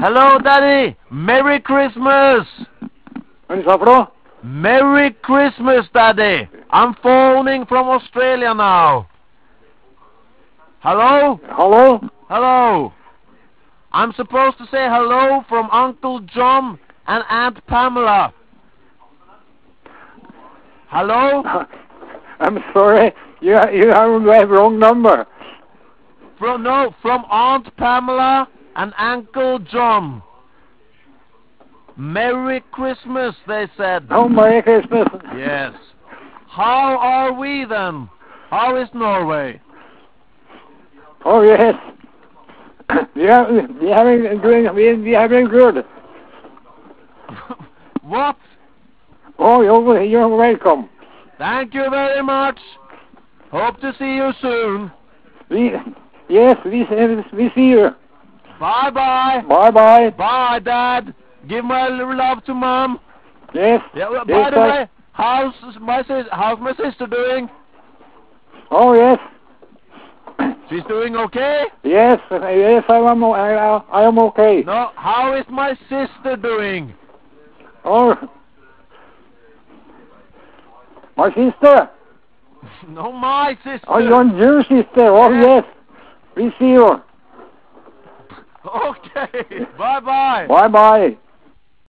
Hello, Daddy. Merry Christmas. Merry Christmas, Daddy. I'm phoning from Australia now. Hello? Hello? Hello. I'm supposed to say hello from Uncle John and Aunt Pamela. Hello? I'm sorry, you have the wrong number. From Aunt Pamela and Uncle John. Merry Christmas, they said. Oh, Merry Christmas. Yes. How are we then? How is Norway? Oh, yes. We have been good. What? Oh, you're welcome. Thank you very much. Hope to see you soon. Yes, we see you. Bye-bye. Bye-bye. Bye, Dad. Give my love to Mom. Yes. Yeah, yes, by the way, how's my sister doing? Oh, yes. She's doing okay? Yes, I am okay. No, how is my sister doing? Oh, my sister? No, my sister. Oh, your sister. Oh, yes. We see you. Okay. Bye-bye. Bye-bye.